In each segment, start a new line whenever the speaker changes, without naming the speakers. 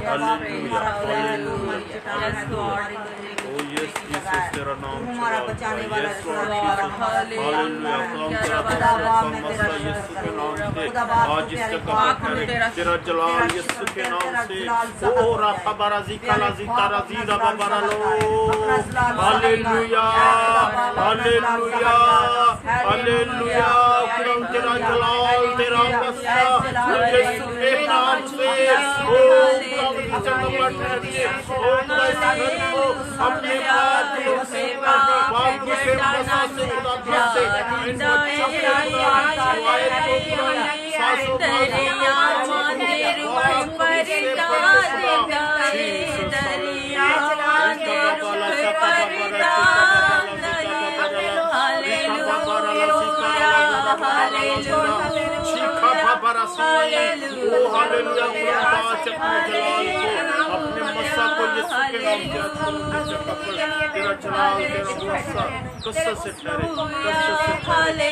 Hallelujah hallelujah ओ yes Jesus तेरा नाम
हमारा बचाने वाला
यस लॉर्ड जीसस हालेलुया कलाम तेरा मसा यीशु के नाम से आज इस जगह तेरा जलाल यीशु के नाम से ओ राफा बराजी कालाजी ताराजी रबा बरालो हालेलुया हालेलुया हालेलुया खुदाम तेरा जलाल तेरा मसा यीशु के नाम से ओ अपने मस्सा को यीशु के नाम से तेरा जलाल तेरा मस्सा कसम से ठहरे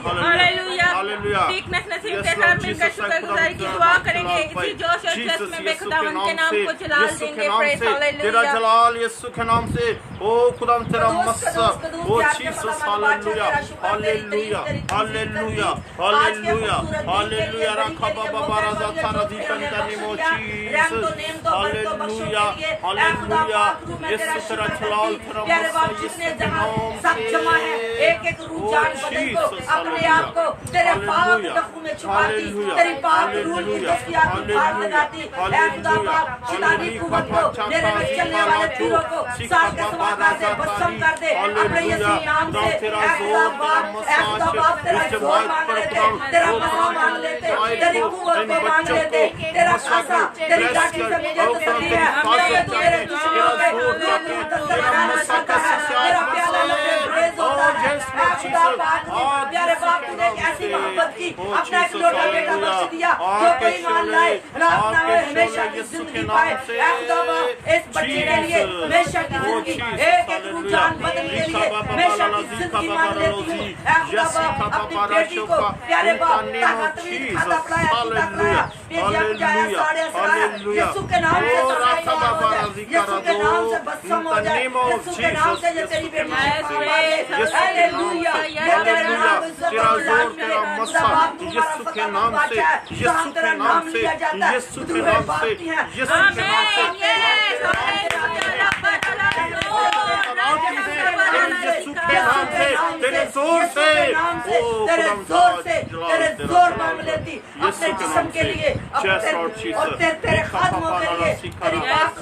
हालेलुया हालेलुया
टीकनेस नसीब के साथ मिलकर शुक्रगुजारी की दुआ करेंगे इसी जोश और जज्बे में खुदावंद के नाम को जलाल देंगे प्रेज
तेरा
हालेलुया
जलाल यीशु के नाम से ओ खुदाम तेरा मस्सा ओ Jesus hallelujah hallelujah hallelujah hallelujah hallelujah रखा बाबा बाराजा थारा दी कंटानी मोची हालेलुया हालेलुया यीशु तेरा जलाल तेरा मस्सा यीशु के नाम
सब जमा है एक एक रूह जान बदल को अपने आप को तेरे पाक लहू में छुपाती तेरी पाक रूह की दस्तयाब की भार लगाती ऐ खुदा पाक शैतानी कुव्वत को मेरे में चलने वाले तीरों को साल के सवार से भस्म कर दे अपने यीशु नाम से ऐ खुदा पाक तेरा जोर मांग लेते तेरा मसा मांग लेते तेरी कुव्वत को मांग लेते तेरा आशा तेरी लाठी से मुझे तसल्ली है मेरे दुश्मनों पे तेरा मसा का तेरा प्याला मुझे प्रेज होता है प्यारे बाप ने ऐसी मोहब्बत की अपना एक लोटा बेटा बख्श दिया जो कोई मान लाए रात ना में हमेशा की जिंदगी पाए इस बच्चे के लिए हमेशा की जिंदगी एक एक रूह जान बदल के लिए हमेशा की जिंदगी मांग लेती हूँ अपनी बेटी को प्यारे बाप ताकत भी खाता पड़ाया यीशु के नाम से यीशु के नाम से भस्म हो जाए यीशु के नाम से ये तेरी बेटी हालेलुया
हालेलुया तेरा जोर तेरा मस्सा यीशु के नाम से यीशु के नाम से यीशु के नाम से यीशु के नाम से तेरे जोर से
तेरे जोर मांग लेती अपने जिस्म के लिए और तेरे खादमों के लिए तेरी बात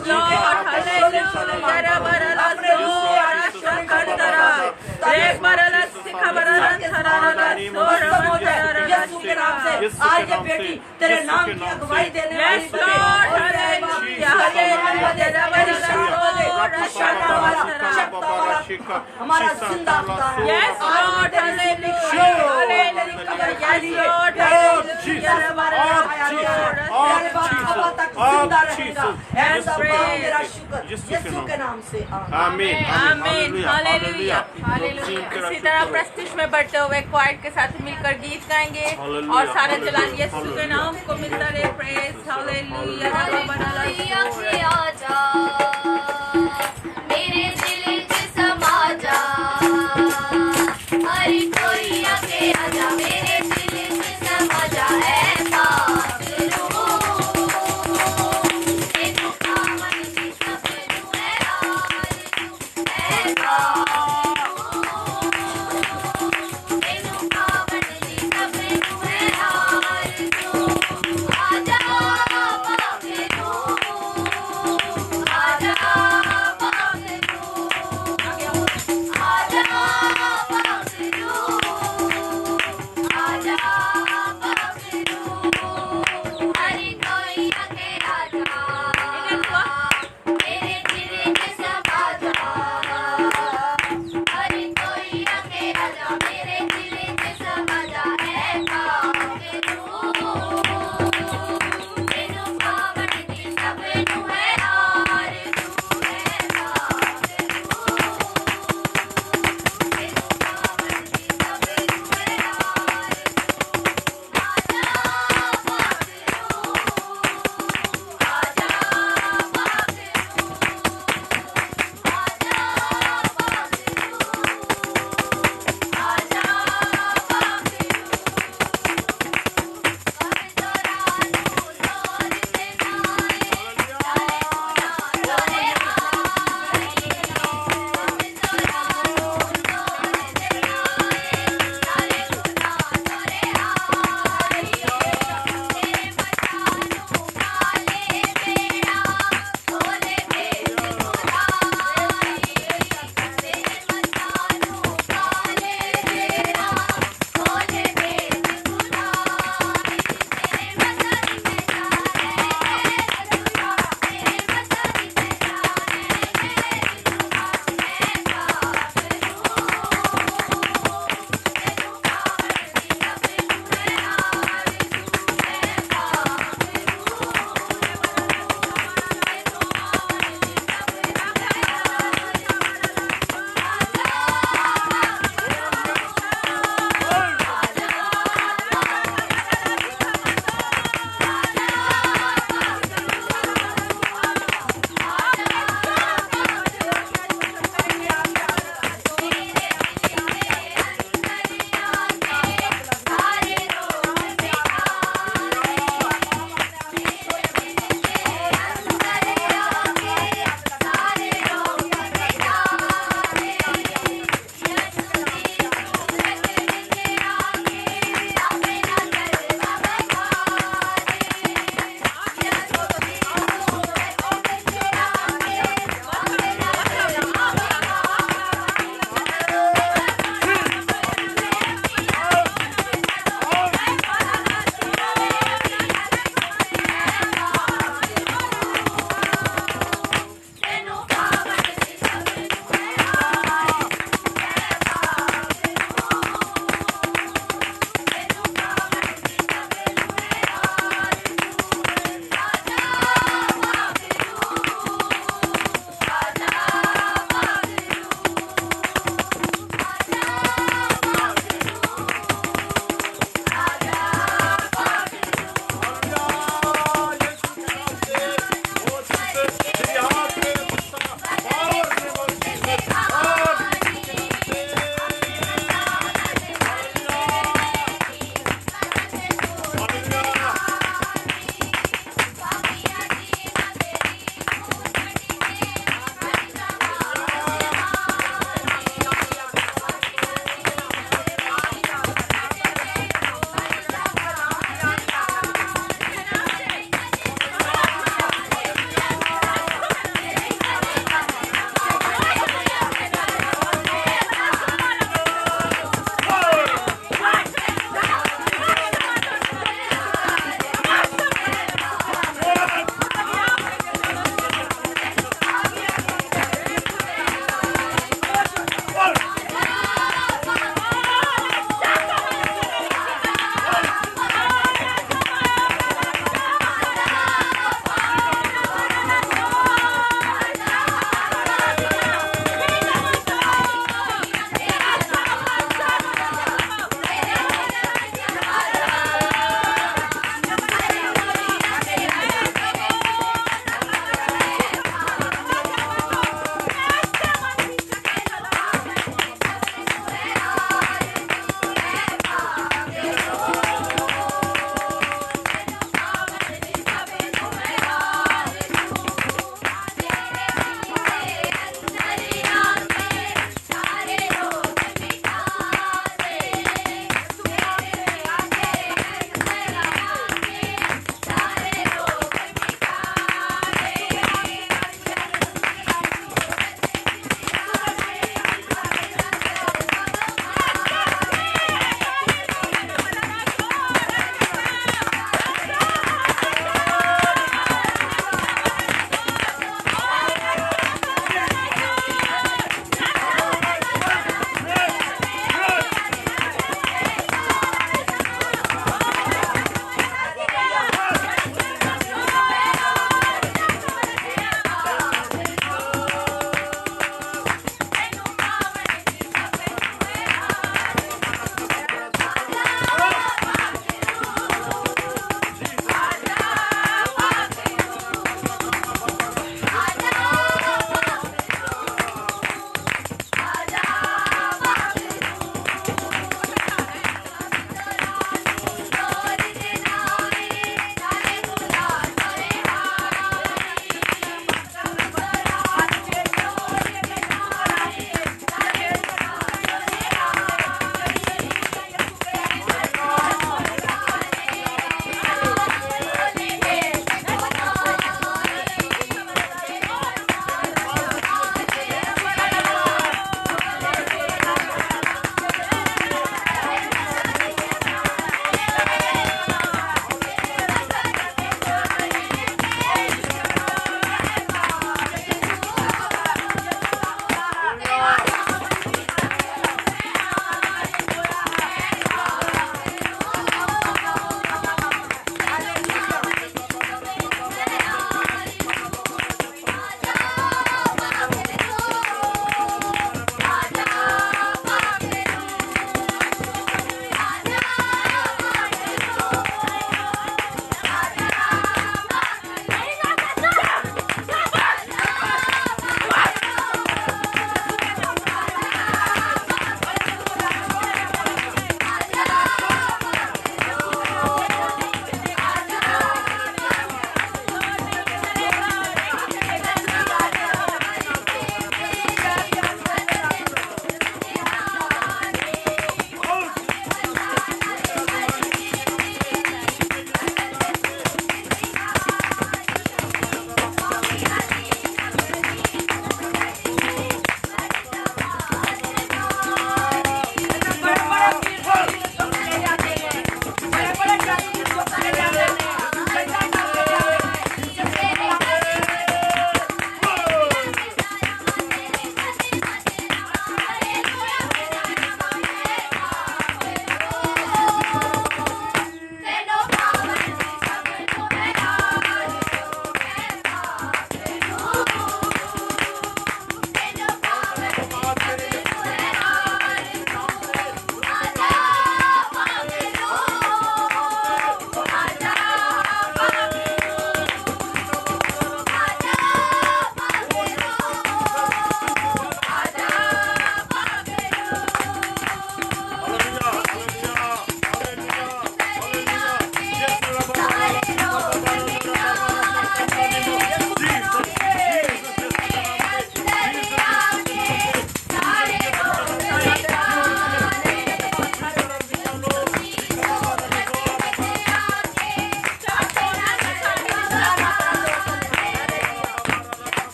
आज ये बेटी तेरे नाम की अगुवाई देने वाली हमारा जिंदा खुदा है यीशु के नाम से
आमीन
आमीन हालेलुया इसी तरह प्रस्तिश में बढ़ते हुए क्वाइट के साथ मिलकर गीत गाएंगे और सारे जलाल यीशु के नाम को मिलता रहे प्रेज हालेलुया
आजा मेरे दिल में समा जा हर कोई आके आजा मेरे दिल में समा जा ऐसा करो तेनू कामन दी सब नू है आरज़ू ऐसा तेनू कामन दी सब नू है आरज़ू आजा बाबे नू आजा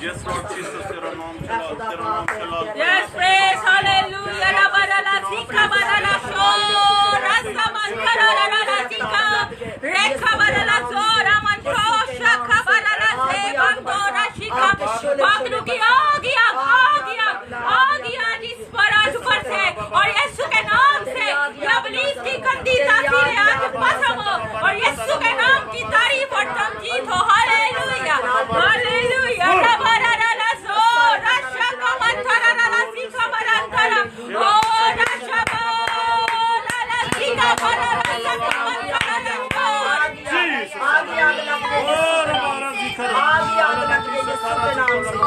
Yes, Lord Jesus, तेरा नाम चला
Yes, praise, hallelujah. Rabarala zika barala sho, rasa mantara rala zika, rekha barala zora mantro, shakha barala se bandora shika. बागनु की आग इस पर आज ऊपर से और यीशु के नाम से इब्लीस की गंदी तासीरें आज खत्म हो और यीशु के नाम की तारीफ और तमजीद हो। Hallelujah hallelujah. रबरला सो रशा का मंथरा रला सीखा मरंतरा ओ रशा बोला सीखा बरला सीखा मंथरा
आगे आग लग गई, आगे आग लग गई यीशु के नाम से।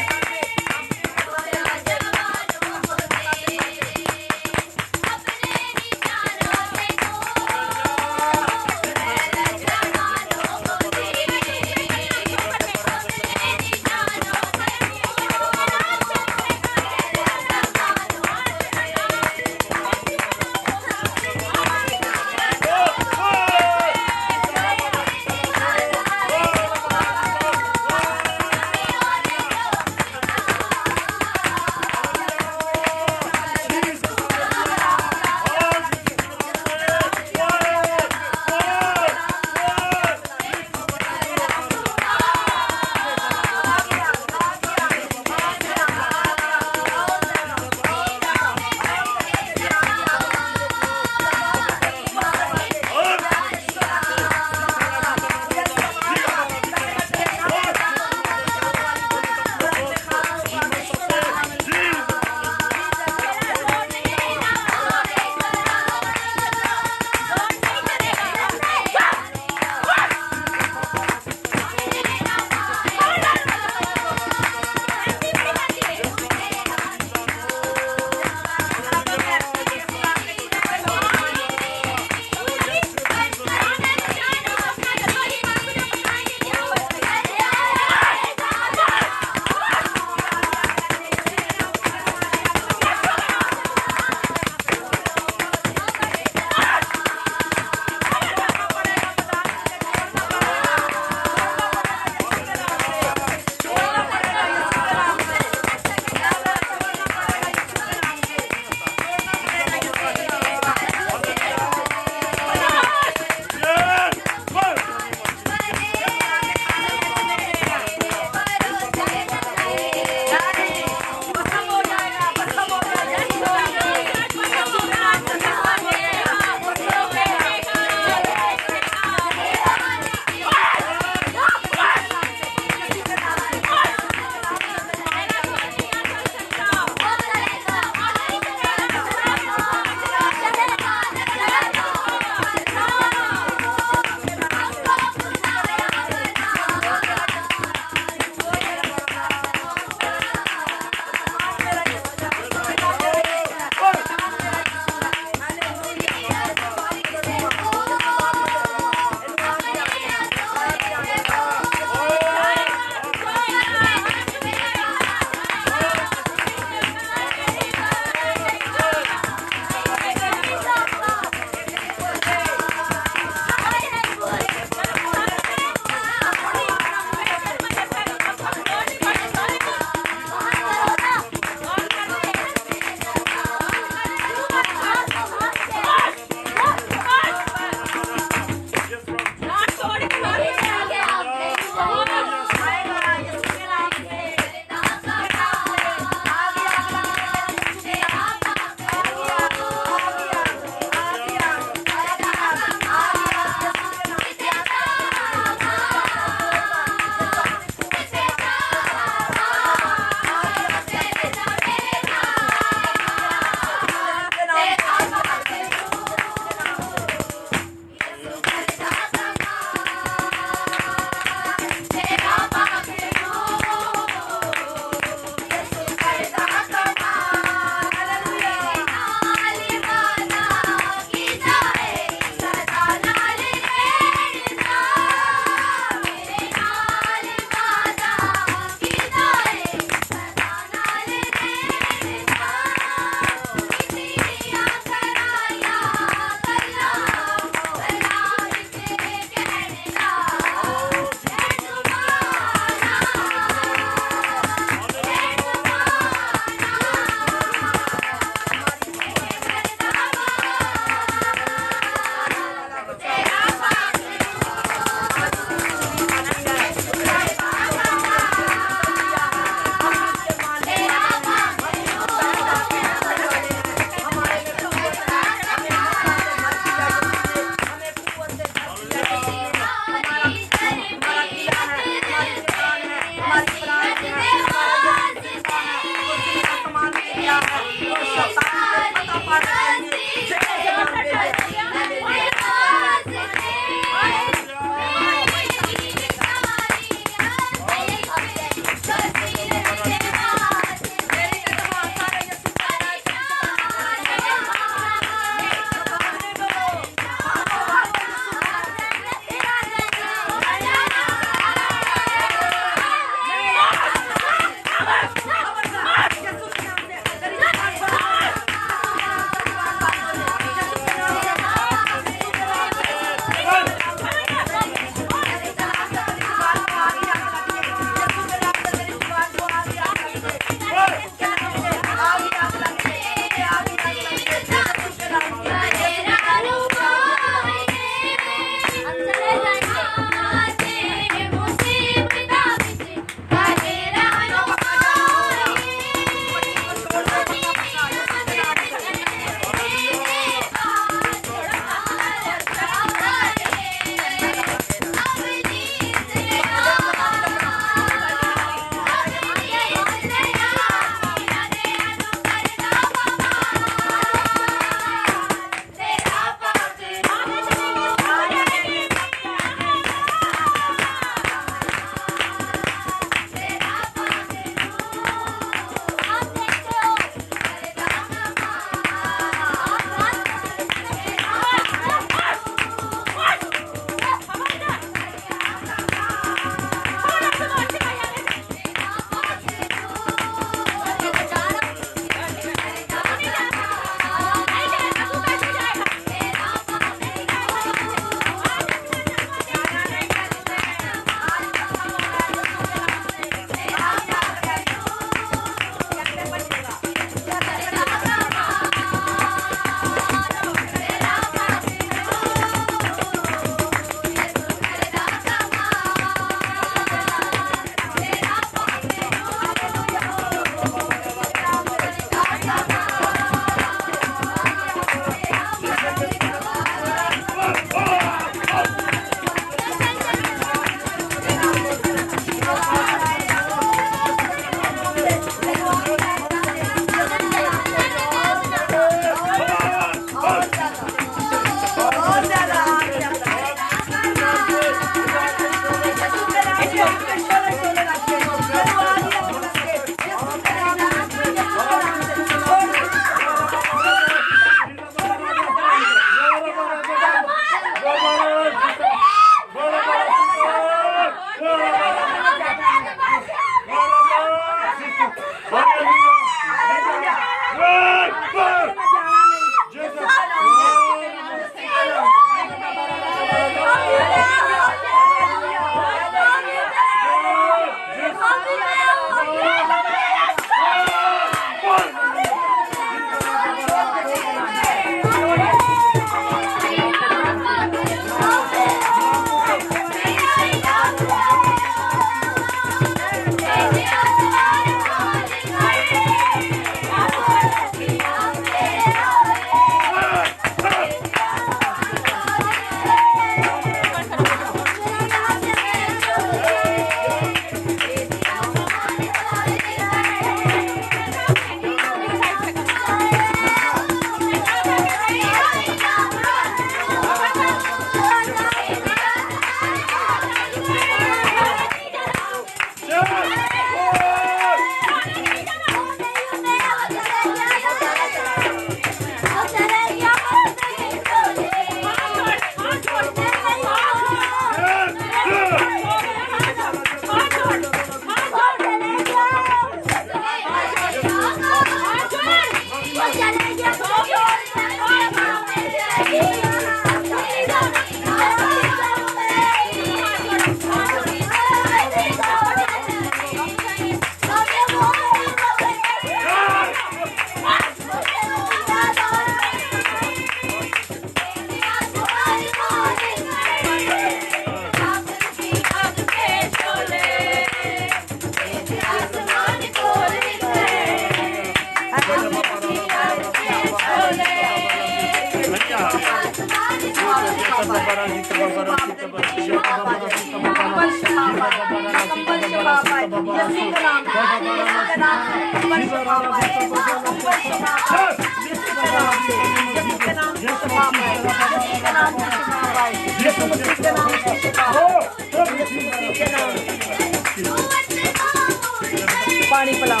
पानी पिलाओ।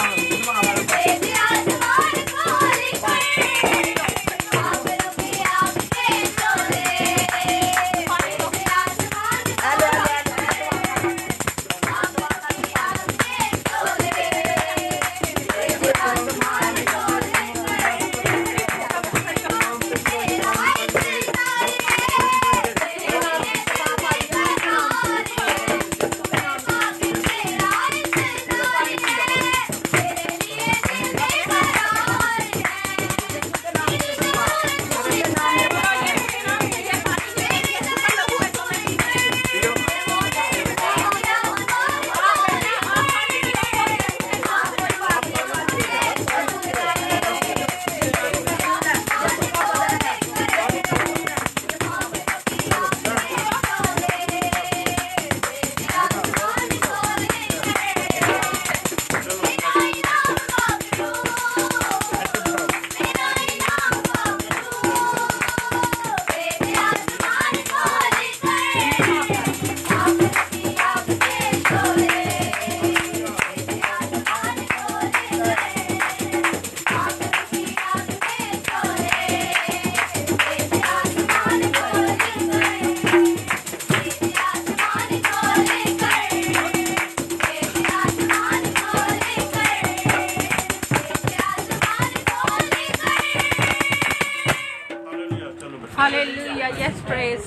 Hallelujah. Yes, praise.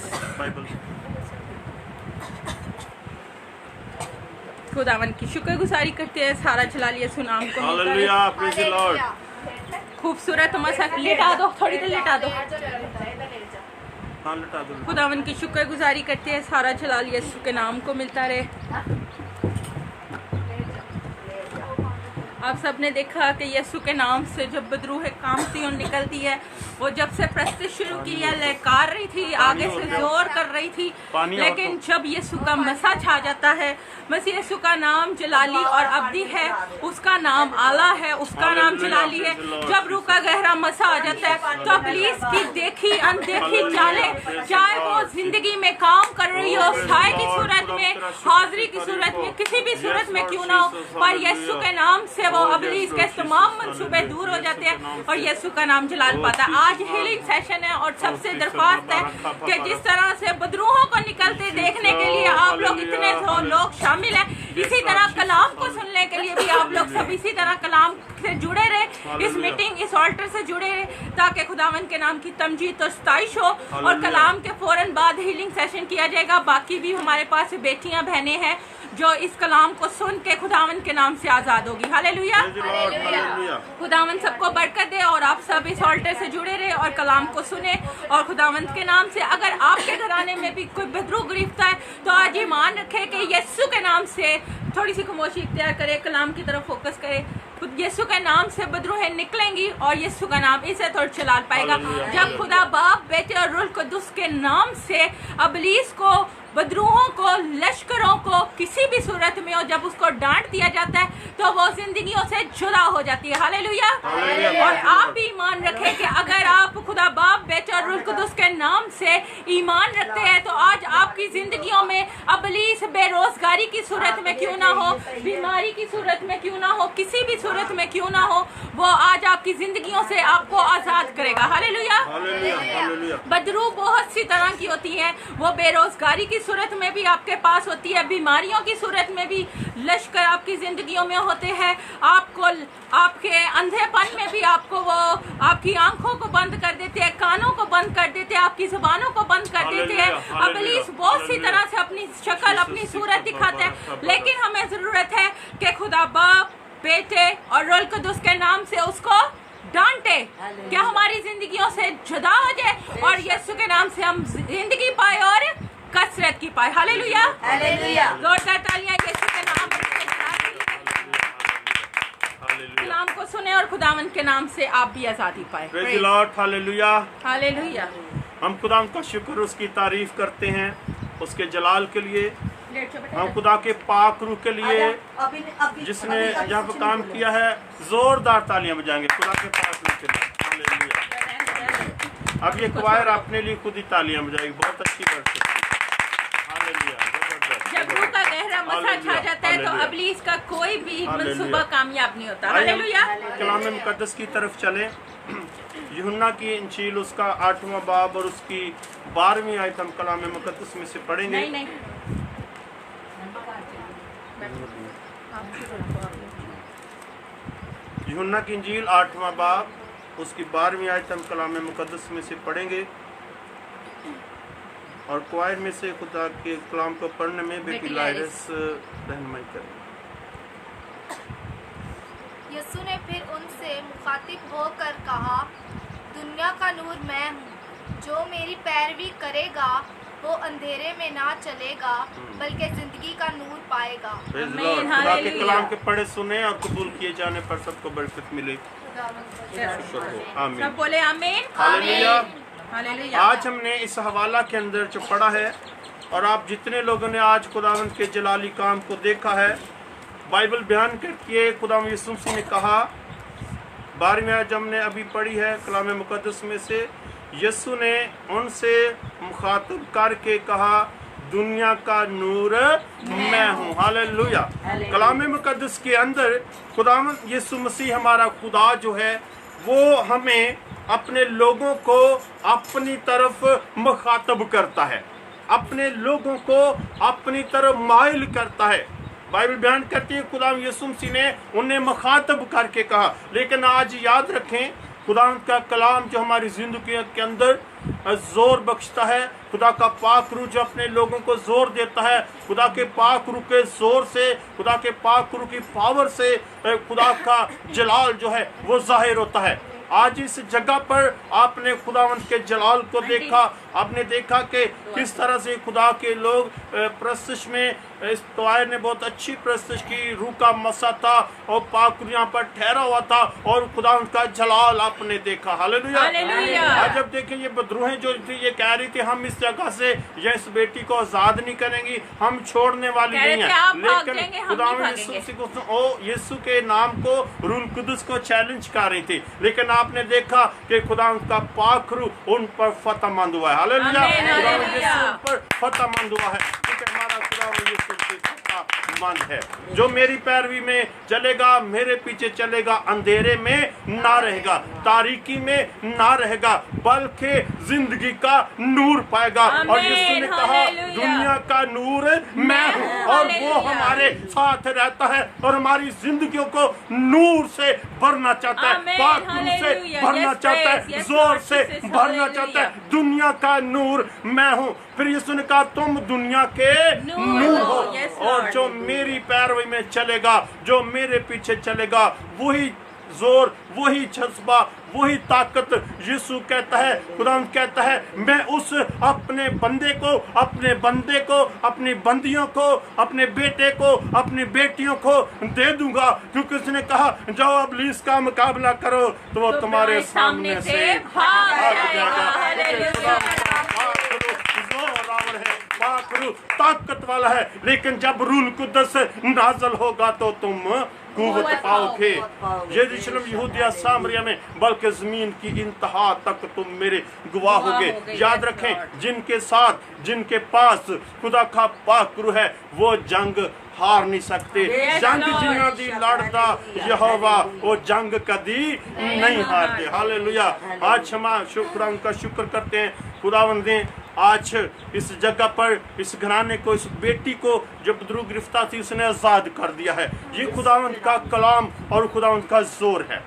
खुदावन की शुक्रगुजारी करते हैं। सारा चला लिया सुनाम को।
Hallelujah, praise the Lord.
खूबसूरत मसा लेटा दो, थोड़ी देर लेटा दो।
हाँ, लेटा दो।
खुदावन की शुक्रगुजारी करते हैं। सारा चला लिया यीशु के नाम को मिलता रहे। आप सबने देखा कि यीशु के नाम से जब बदरूह कामती और निकलती है, वो जब से प्रस्तुति शुरू की है लहकार रही थी, आगे से जोर कर रही थी, लेकिन जब यीशु का मसा छा जाता है, मसीह यीशु का नाम जलाली और अब्दी है, उसका नाम आला है, उसका नाम जलाली है। जब रूह का गहरा मसा आ जाता है तो इब्लीस की देखी अनदेखी चाले, चाहे वो जिंदगी में काम कर रही हो, साय की सूरत में, हाजिरी की सूरत में, किसी भी सूरत में क्यों ना हो, पर यीशु के नाम से वो इब्लीस के तमाम मंसूबे दूर हो जाते हैं और यीशु का नाम जलाल पाता है। आज हीलिंग सेशन है और सबसे दरख्वास्त है कि जिस तरह से बदरूहों को निकलते देखने के लिए आप लोग इतने लोग शामिल हैं, इसी तरह कलाम को सुनने के लिए भी आप लोग सब इसी तरह कलाम से जुड़े रहे, इस मीटिंग इस ऑल्टर से जुड़े रहे, ताकि खुदावन के नाम की तमजीद और सताइश हो। और कलाम के फौरन बाद हीलिंग सेशन किया जाएगा। बाकी भी हमारे पास बेटियां बहनें हैं जो इस कलाम को सुन के खुदावन के नाम से आजाद होगी। हालेलुया। खुदावन सबको बरकत दे और आप सब इस ऑल्टर से जुड़े रहे और कलाम को सुने और खुदावंत के नाम से। अगर आपके घराने में भी कोई बदरू गिरफ्तार है तो आज ईमान रखे कि यीशु के नाम से, थोड़ी सी खामोशी इख्तियार करे, कलाम की तरफ फोकस करे। यीशु के नाम से बदरूहें निकलेंगी और यीशु का नाम इसे तो चला पाएगा। जब खुदा बाप, बेटे और रूह कुद्दूस के नाम से इब्लीस को, बदरूहों को, लश्करों को किसी भी सूरत में हो, जब उसको डांट दिया जाता है तो वो जिंदगियों से जुदा हो जाती है। हालेलुया। और आप भी ईमान रखें कि अगर आप खुदा बाप, बेटे और रूह कुद्दूस के नाम से ईमान रखते हैं तो आज आपकी जिंदगियों में इब्लीस बेरोजगारी की सूरत में क्यों ना हो, बीमारी की सूरत में क्यों ना हो, किसी भी सूरत में क्यों ना हो, वो आज आपकी जिंदगियों से आपको आजाद करेगा। हालेलुया। बदरू बहुत सी तरह की होती है, वो बेरोजगारी की सूरत में भी आपके पास होती है, बीमारियों की सूरत में भी लश्कर आपकी जिंदगियों में होते हैं, आपको आपके अंधेपन में भी आपको वो आपकी आंखों को बंद कर देते हैं, कानों को बंद कर देते हैं, आपकी जुबानों को बंद कर देते हैं। इब्लीस बहुत सी तरह से अपनी शक्ल, अपनी सूरत दिखाते हैं, लेकिन हमें जरूरत है कि खुदा बाप, बेटे और रूह कुद्दूस के नाम से उसको डांटे, क्या हमारी जिंदगियों से जुदा हो जाए और यीशु के नाम से हम जिंदगी पाए और कसरत की पाए। हालेलुया। हालेलुया। जोरदार तालियां यीशु के नाम में। कलाम को सुने और खुदावन के नाम से आप भी आजादी पाए।
Praise the Lord. Hallelujah.
Hallelujah.
हम खुदा का शुक्र उसकी तारीफ करते हैं उसके जलाल के लिए, हम खुदा के पाक रूह के लिए जिसने यहाँ पर काम किया है। जोरदार तालियां बजाएंगे खुदा के पाक रूह के लिए। हालेलुया। अब ये क्वायर अपने लिए खुद ही तालियां बजाएगी, बहुत अच्छी बात है। हालेलुया।
जब रूह का गहरा मसा छा जाता है तो इब्लीस का कोई भी मंसूबा कामयाब नहीं होता। हालेलुया।
कलाम मुकद्दस की तरफ चले। यूहन्ना की इंजील उसका 8वां बाब और उसकी 12वीं आयत हम कलाम मुकद्दस में से पढ़ेंगे।
नहीं
यूहन्ना की इंजील 8वां बाब उसकी 12वीं आयत हम कलाम मुकद्दस में से पढ़ेंगे और क्वायर में से खुदा के कलाम को पढ़ने में बेटी लाइरस रहनुमाई करें।
यीशु ने फिर उनसे मुखातिब होकर कहा, दुनिया का नूर मैं हूँ। जो मेरी पैरवी करेगा वो अंधेरे में ना चलेगा बल्कि जिंदगी का नूर पाएगा।
खुदा के कलाम के पढ़े सुने और कबूल किए जाने पर सबको बरकत मिले। आमीन।
सब बोले आमीन।
हालेलुया।
हालेलुया।
आज हमने इस हवाला के अंदर जो पढ़ा है और आप जितने लोगों ने आज खुदावंद के जलाली काम को देखा है, बाइबल बयान करके खुदा यीशु मसीह ने कहा 12वीं आयत हमने अभी पढ़ी है कलाम मुकद्दस में से, यीशु ने उनसे मुखातिब करके कहा, दुनिया का नूर मैं हूँ। हालेलुया। कलाम मुकद्दस के अंदर खुदावंद यीशु मसीह हमारा खुदा जो है वो हमें अपने लोगों को अपनी तरफ मुखातिब करता है, अपने लोगों को अपनी तरफ माइल करता है। बाइबल बयान करती है खुदा यीशु मसीह ने उन्हें मुखातिब करके कहा। लेकिन आज याद रखें खुदा का कलाम जो हमारी जिंदगी के अंदर जोर बख्शता है, खुदा का पाक रूह जो अपने लोगों को जोर देता है, खुदा के पाक रूह के जोर से, खुदा के पाक रूह की पावर से खुदा का जलाल जो है वो जाहिर होता है। आज इस जगह पर आपने खुदावंत के जलाल को देखा, आपने देखा कि किस तरह से खुदा के लोग प्रस्तुश में, इस तोयर ने बहुत अच्छी प्रस्तुश की, रूह का मसा था और पाक यहाँ पर ठहरा हुआ था और खुदावंत का जलाल आपने देखा। हालेलुया। आज जब देखें ये बदरूहें जो थी ये कह रही थी हम इस जगह से या इस बेटी को आजाद नहीं करेंगी, हम छोड़ने वाली नहीं है। लेकिन खुदावंत यीशु के नाम को रूह कुदस को चैलेंज कर रही थी, लेकिन आपने देखा कि खुदा का पाक रूह उन पर फतहमंद हुआ है। हालेलुया। उन पर फतहमंद हुआ है क्योंकि हमारा खुदा यीशु फतहमंद है। जो मेरी पैरवी में चलेगा, मेरे पीछे चलेगा, अंधेरे में ना रहेगा, तारीकी में ना रहेगा, बल्कि जिंदगी का नूर पाएगा। और यीशु ने कहा दुनिया का नूर मैं हूँ और वो हमारे साथ रहता है और हमारी जिंदगियों को नूर से भरना चाहता है, पाक रूह से भरना चाहता है, जोर से भरना चाहता है। दुनिया का नूर मैं हूँ। फिर यीशु ने कहा तुम दुनिया के नूर हो और जो मेरी पैरवी में चलेगा, जो मेरे पीछे चलेगा, वही जोर, वही जज्बा, वही ताकत। यीशु कहता है, खुदा कहता है मैं उस अपने बंदे को, अपने बंदे को, अपनी बंदियों को, अपने बेटे को, अपनी बेटियों को दे दूंगा, क्योंकि उसने कहा जाओ इब्लीस का मुकाबला करो तो वो तुम्हारे सामने से भाग जाएगा। पाक रूह ताकत वाला है, लेकिन जब रूह कुद्दस नाज़िल होगा तो तुम कुव्वत पाओगे। यरूशलेम, यहूदिया, सामरिया में, बल्कि जमीन की इंतहा तक तुम मेरे गवाह होगे। याद रखें जिनके साथ, जिनके पास खुदा का पाक रूह है वो जंग हार नहीं सकते। जंग जिन्ना दी लड़दा यहोवा वो जंग कदी नहीं हारते। हालेलुया। आज क्षमा शुक्रान का शुक्र करते हैं खुदावंद ने आज इस जगह पर इस घराने को, इस बेटी को जो बदरूह गिरफ्तार थी उसने आजाद कर दिया है। ये खुदावंद का कलाम और खुदावंद का जोर है।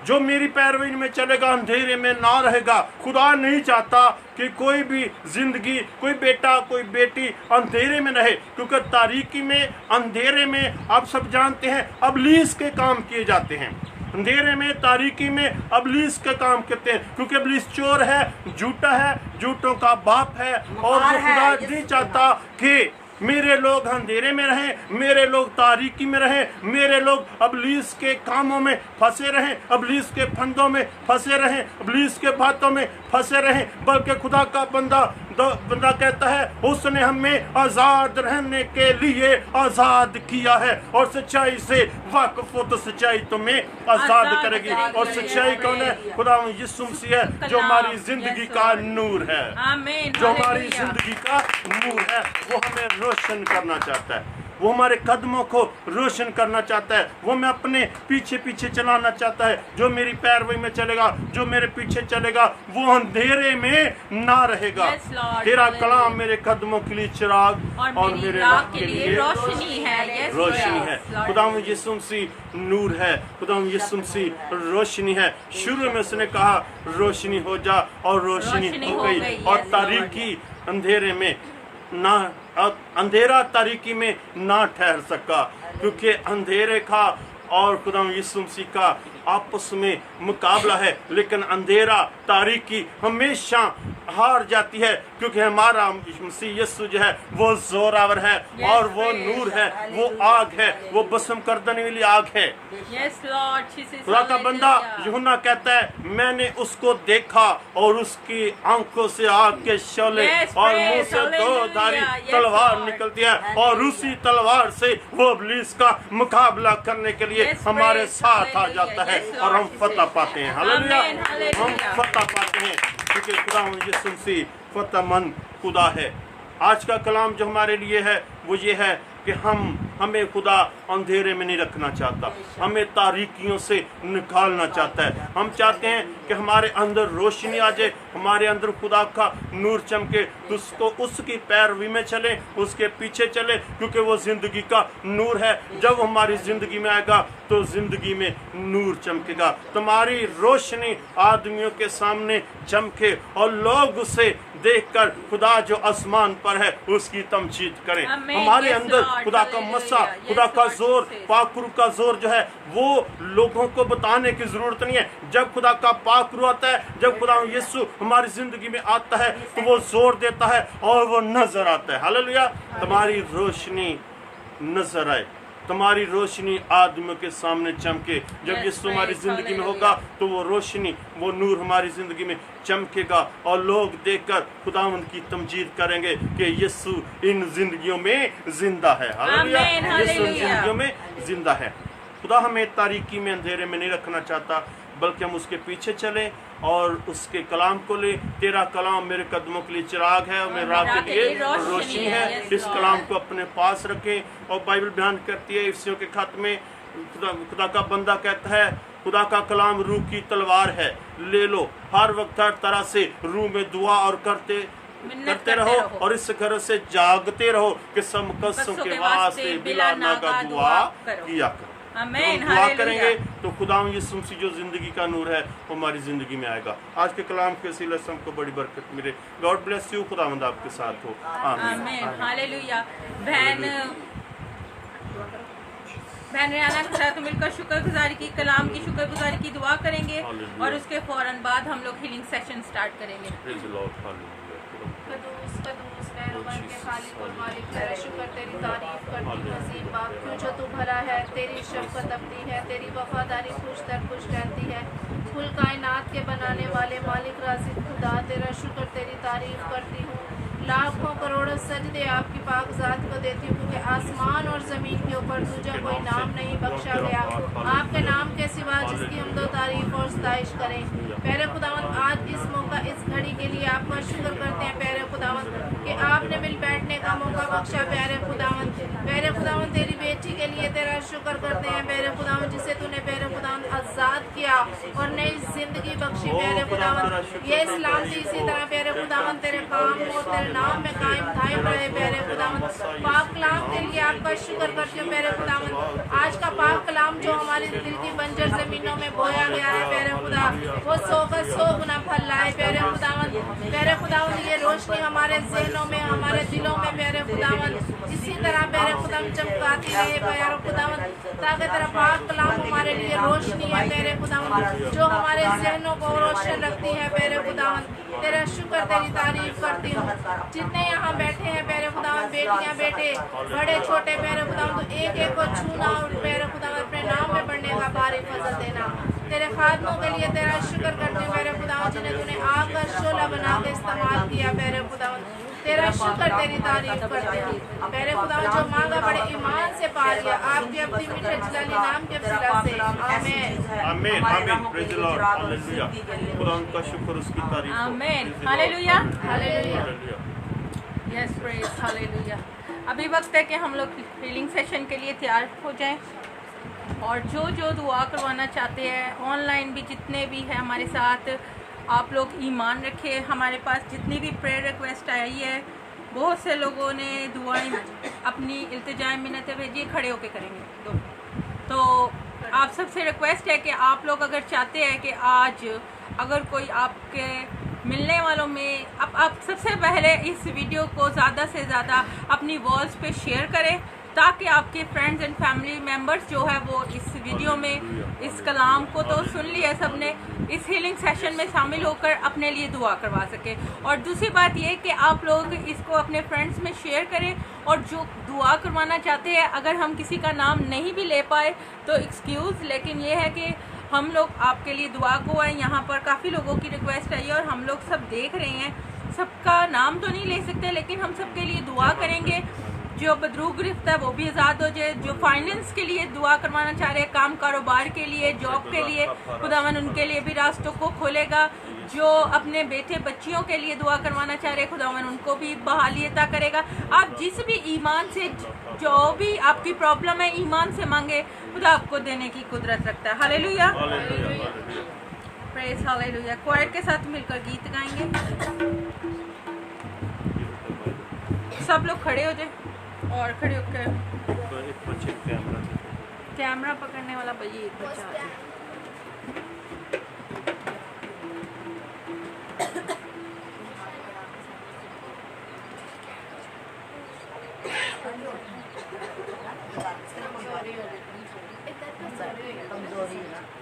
जो मेरी पैरवी में चलेगा अंधेरे में ना रहेगा। खुदा नहीं चाहता कि कोई भी जिंदगी, कोई बेटा, कोई बेटी अंधेरे में रहे, क्योंकि तारीकी में, अंधेरे में आप सब जानते हैं इब्लीस के काम किए जाते हैं। अंधेरे में, तारीकी में इब्लीस के काम करते हैं, क्योंकि इब्लीस चोर है, झूठा है, झूठों का बाप है और वो खुदा नहीं चाहता कि मेरे लोग अंधेरे में रहें, मेरे लोग तारीकी में रहें, मेरे लोग इब्लीस के कामों में फंसे रहें, इब्लीस के फंदों में फंसे रहें, इब्लीस के बातों में फंसे रहें, बल्कि खुदा का बंदा कहता है उसने हमें आजाद रहने के लिए आजाद किया है और सच्चाई से वाकिफ हो तो सच्चाई तुम्हें आजाद करेगी। और सच्चाई कौन है? खुदा यीशु मसीह है जो हमारी जिंदगी का नूर है, जो हमारी जिंदगी का नूर है। वो हमें रोशन करना चाहता है, वो हमारे कदमों को रोशन करना चाहता है, वो हमें अपने पीछे पीछे चलाना चाहता है। जो मेरी पैरवी में चलेगा, जो मेरे पीछे चलेगा, वो अंधेरे में ना रहेगा। तेरा कलाम मेरे कदमों के लिए चिराग और मेरे राह के लिए रोशनी है। रोशनी है। खुदावंद यीशु मसीह नूर है, खुदावंद यीशु मसीह रोशनी है। शुरू में उसने कहा रोशनी हो जा और रोशनी हो गई। और तारीकी अंधेरे में ना, अंधेरा तारीकी में ना ठहर सका, क्योंकि अंधेरे का और खुदा यीशु मसीह का आपस में मुकाबला है। लेकिन अंधेरा तारीकी हमेशा हार जाती है, क्योंकि हमारा मसीह यीशु जो है वो जोरावर है और वो नूर है, वो आग है, वो भस्म कर देने वाली आग है। खुदा का बंदा यूहन्ना कहता है मैंने उसको देखा और उसकी आंखों से आग के शोले और मुंह से दो धारी तलवार निकलती है और उसी तलवार से वो इब्लीस का मुकाबला करने के लिए हमारे साथ आ जाता है और हम फतह पाते हैं। हालेलुया, हम फतह पाते हैं, क्योंकि खुदा यीशु मसीह फतहमंद खुदा है। आज का कलाम जो हमारे लिए है वो ये है कि हमें खुदा अंधेरे में नहीं रखना चाहता, हमें तारीकियों से निकालना चाहता है। हम चाहते हैं कि हमारे अंदर रोशनी आ जाए, हमारे अंदर खुदा का नूर चमके, तो उसको उसकी पैरवी में चले, उसके पीछे चले, क्योंकि वो जिंदगी का नूर है। जब हमारी जिंदगी में आएगा तो जिंदगी में नूर चमकेगा। तुम्हारी रोशनी आदमियों के सामने चमके और लोग उसे देखकर खुदा जो आसमान पर है उसकी तमजीद करें। हमारे अंदर खुदा का मसा, खुदा का जोर, पाकरू का जोर जो है वो लोगों को बताने की जरूरत नहीं है। जब खुदा का पाकरू आता है, जब खुदा यीशु हमारी जिंदगी में आता है तो वो जोर देता है और वो नजर आता है। हालेलुया, तुम्हारी रोशनी नजर आए, तुम्हारी रोशनी आदमियों के सामने चमके। जब यीशु हमारी जिंदगी में होगा तो वो रोशनी, वो नूर हमारी जिंदगी में चमकेगा और लोग देखकर खुदावंद की तमजीद करेंगे कि यीशु इन जिंदगियों में जिंदा है। हालेलुया, यीशु इन जिंदगियों में जिंदा है। खुदा हमें तारीकी में, अंधेरे में नहीं रखना चाहता, बल्कि हम उसके पीछे चले और उसके कलाम को ले। तेरा कलाम मेरे कदमों के लिए चिराग है और मेरे राह के लिए रोशनी है। इस कलाम को अपने पास रखें। और बाइबल बयान करती है इफ्सियों के खत में, खुदा का बंदा कहता है खुदा का कलाम रूह की तलवार है, ले लो, हर वक्त हर तरह से रूह में दुआ और करते रहो और इस घर से जागते रहो कि समकसों के वास्ते बिला नागा दुआ किया करो।
आमीन,
दुआ करेंगे तो खुदा यीशु मसीह जो जिंदगी का नूर है वो हमारी जिंदगी में आएगा। आज के कलाम के वसीले से हमको बड़ी बरकत मिले। गॉड ब्लेस यू, खुदावंद आपके साथ हो।
आमीन, हालेलुया। बहन रेहाना के साथ मिलकर शुक्रगुजारी की, कलाम की शुक्रगुजारी की दुआ करेंगे और उसके फौरन बाद हम लोग हीलिंग सेक्शन स्टार्ट करेंगे।
कदूस कदूस मेहरबान के खालिक और मालिक, तेरा शुक्र, तेरी तारीफ करती हसीन बाप, क्यों जो तू भला है, तेरी शफकत अपनी है, तेरी वफादारी खुश दर खुश रहती है। कुल कायनात के बनाने वाले मालिक राज़िक खुदा, तेरा शुक्र, तेरी तारीफ करती हूँ। लाखों करोड़ों सजदे आपकी पाक ज़ात को देती हूँ, क्योंकि आसमान और ज़मीन के ऊपर तुझे कोई नाम नहीं बख्शा गया आपके नाम के सिवा जिसकी हम दो तारीफ और सताइश करें। प्यारे खुदावंद, आज इस मौका, इस घड़ी के लिए आपका शुक्र करते हैं प्यारे खुदावंद कि आपने मिल बैठने का मौका बख्शा। प्यारे खुदावंद तेरी बेटी के लिए तेरा शुक्र करते हैं प्यारे खुदावंद, जिसे तूने प्यारे खुदावंद आज़ाद किया और नई जिंदगी बख्शी। प्यारे खुदावंद ये सलामती इसी तरह प्यारे खुदावंद तेरे काम और तेरे नाम में कायम रहे। प्यारे खुदावंद पाक कलाम के लिए आपका शुक्र करती हूँ प्यारे खुदावंद। आज का पाक कलाम जो हमारे दिल की बंजर जमीनों में बोया गया है प्यारे खुदा, वो 100 का 100 गुना फल लाए प्यारे खुदावंद। ये रोशनी हमारे ज़हनों में, हमारे दिलों में प्यारे खुदावंद इसी तरह प्यारे खुदावंद चमकाती रहे प्यारे खुदावंद, ताकि तेरा पाक कलाम हमारे लिए रोशनी है प्यारे खुदावंद, जो हमारे ज़हनों को रोशन रखती है प्यारे खुदावंद। तेरा
शुक्र तेरी तारीफ करती हूँ। जितने यहाँ बैठे हैं प्यारे खुदा, बेटियाँ बेटे बड़े छोटे प्यारे खुदा, तो एक एक को छूना और प्यारे खुदा अपने नाम में बढ़ने का भारी फजल देना। तेरे खादमों के लिए तेरा शुक्र करती हूँ प्यारे खुदा, जिन्हें तूने आग का शोला बना के इस्तेमाल किया प्यारे खुदा, तेरा शुक्र तेरी तारीफ करते हैं प्यारे खुदा। जो मांगा बड़े ईमान से पा लिया आपके अपनी मीठे जलाली नाम के वसीला से। आमीन
आमीन आमीन। Praise the Lord, hallelujah. खुदा का शुक्र, उसकी तारीफ हो।
आमीन, hallelujah,
hallelujah.
Yes praise, hallelujah. अभी वक्त है कि हम लोग हीलिंग सेशन के लिए तैयार हो जाएं, और जो दुआ करवाना चाहते हैं ऑनलाइन भी जितने भी हैं हमारे साथ, आप लोग ईमान रखिए। हमारे पास जितनी भी प्रेयर रिक्वेस्ट आई है, बहुत से लोगों ने दुआएं अपनी इल्तिजाए मिन्नतें भेजी, खड़े होके करेंगे। तो आप सबसे रिक्वेस्ट है कि आप लोग अगर चाहते हैं कि आज अगर कोई आपके मिलने वालों में, आप सबसे पहले इस वीडियो को ज़्यादा से ज़्यादा अपनी वॉल्स पे शेयर करें, ताकि आपके फ्रेंड्स एंड फैमिली मेम्बर्स जो है वो इस वीडियो में इस कलाम को तो सुन लिया सबने, इस हीलिंग सेशन में शामिल होकर अपने लिए दुआ करवा सके। और दूसरी बात ये कि आप लोग इसको अपने फ्रेंड्स में शेयर करें, और जो दुआ करवाना चाहते हैं अगर हम किसी का नाम नहीं भी ले पाए तो एक्सक्यूज़, लेकिन ये है कि हम लोग आपके लिए दुआ को आए। यहाँ पर काफ़ी लोगों की रिक्वेस्ट आई है और हम लोग सब देख रहे हैं, सबका नाम तो नहीं ले सकते, लेकिन हम सबके लिए दुआ करेंगे। जो बदरू गिरफ्त है वो भी आज़ाद हो जाए, जो फाइनेंस के लिए दुआ करवाना चाह रहे हैं, काम कारोबार के लिए, जॉब के लिए, खुदावन उनके लिए भी रास्तों को खोलेगा। जो अपने बेटे बच्चियों के लिए दुआ करवाना चाह रहे हैं, खुदावन उनको भी बहाली अता करेगा। आप जिस भी ईमान से, जो भी आपकी प्रॉब्लम है, ईमान से मांगे, खुदा आपको देने की कुदरत रखता है। Hallelujah, praise hallelujah. क्वायर के साथ मिलकर गीत गाएंगे। सब लोग खड़े हो जाए और खड़े होकर
एक बच्चे
कैमरा पकड़ने वाला भैया एक बच्चा आ जाए।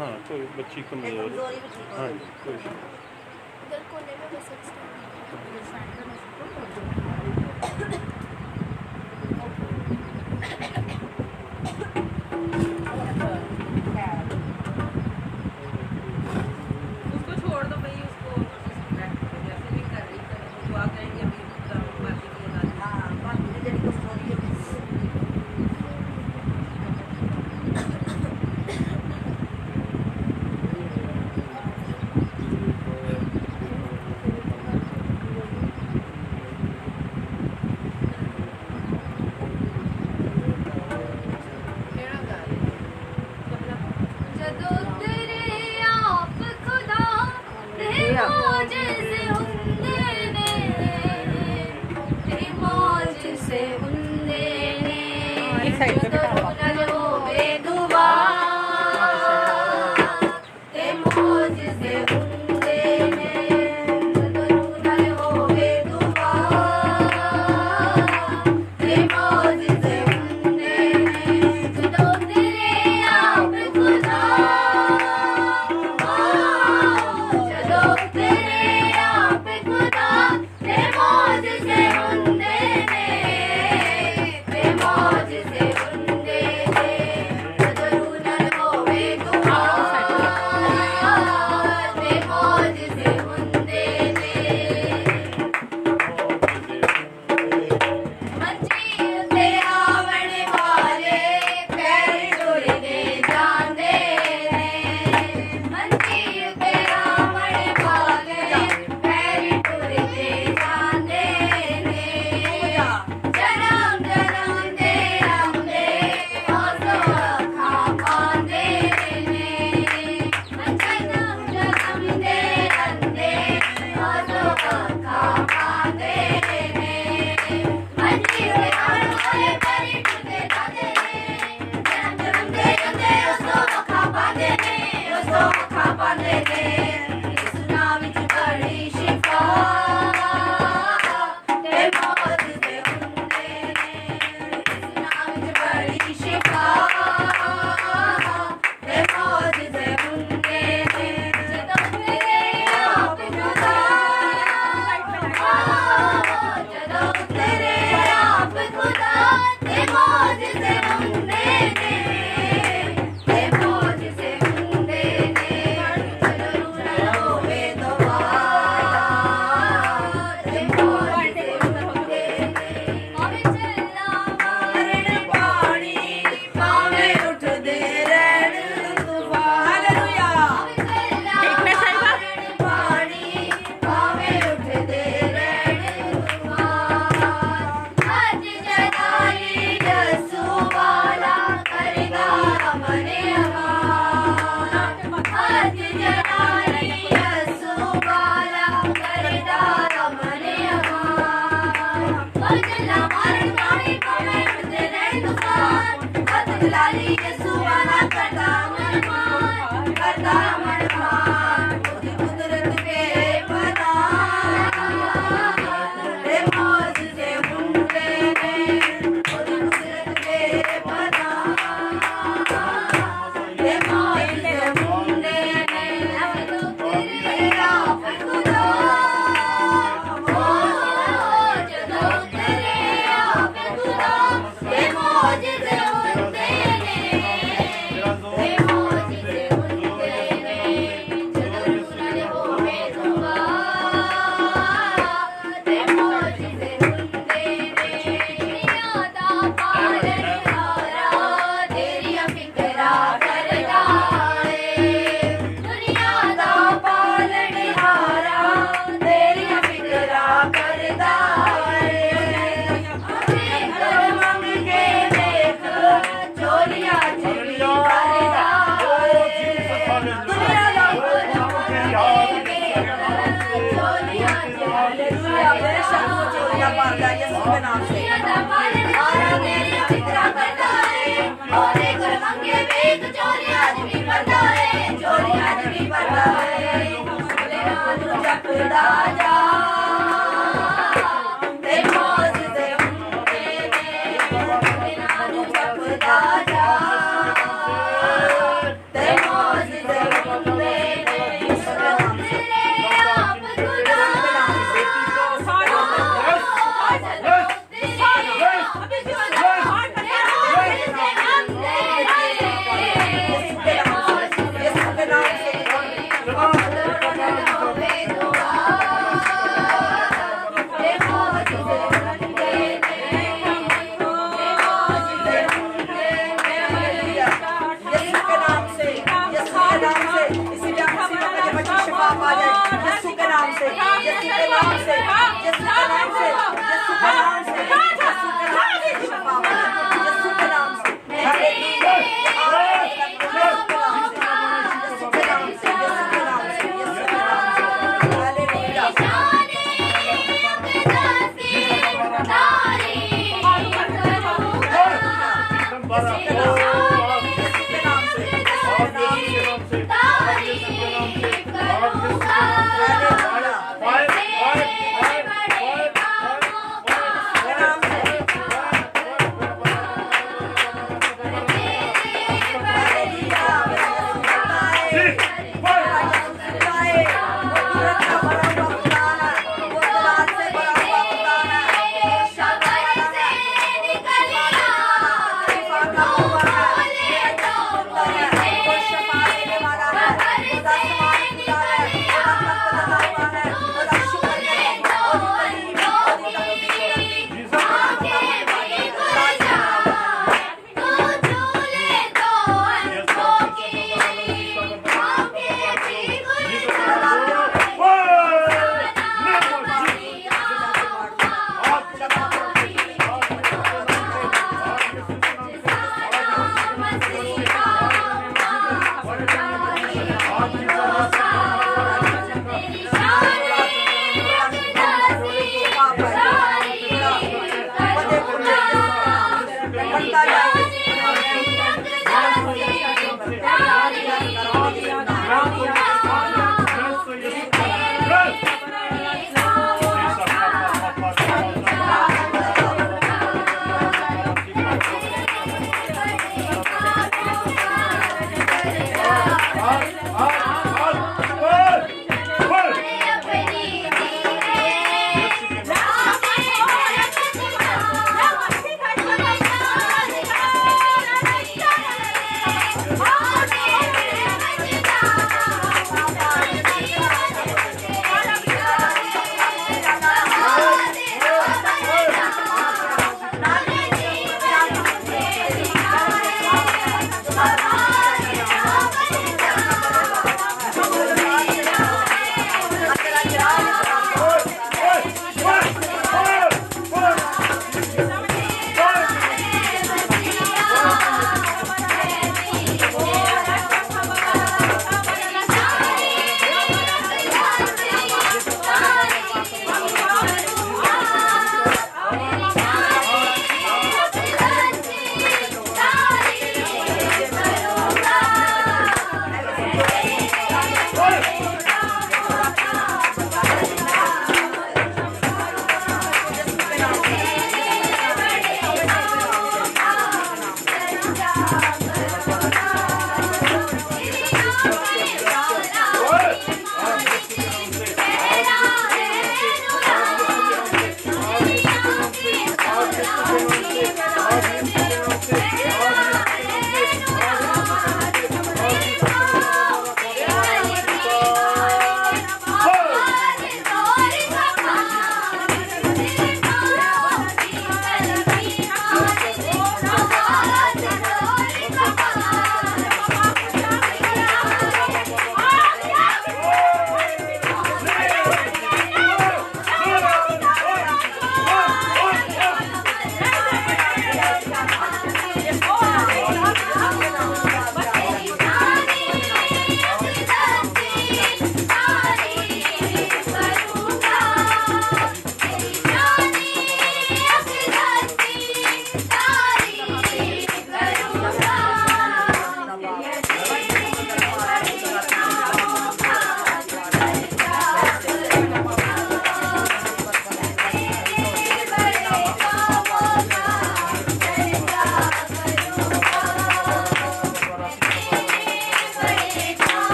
हाँ, कोई बच्ची कमजोर, हाँ कोई
उसको छोड़ दो भाई, उसको जैसे भी कर रही है दुआ करेंगे। अभी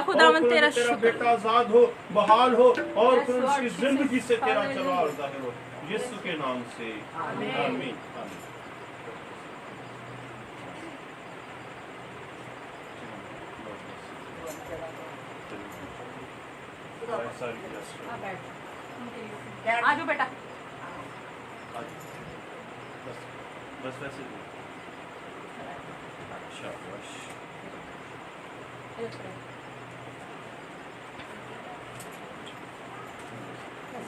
खुदावन
और
तेरा
तेरा
शुक्र।
बेटा आजाद हो, बहाल हो और फिर उसकी जिंदगी से तेरा जलाल जाहिर हो, यीशु के नाम से आमीन आमीन।
आ जाओ बेटा।
बस वैसे ही। शाबाश।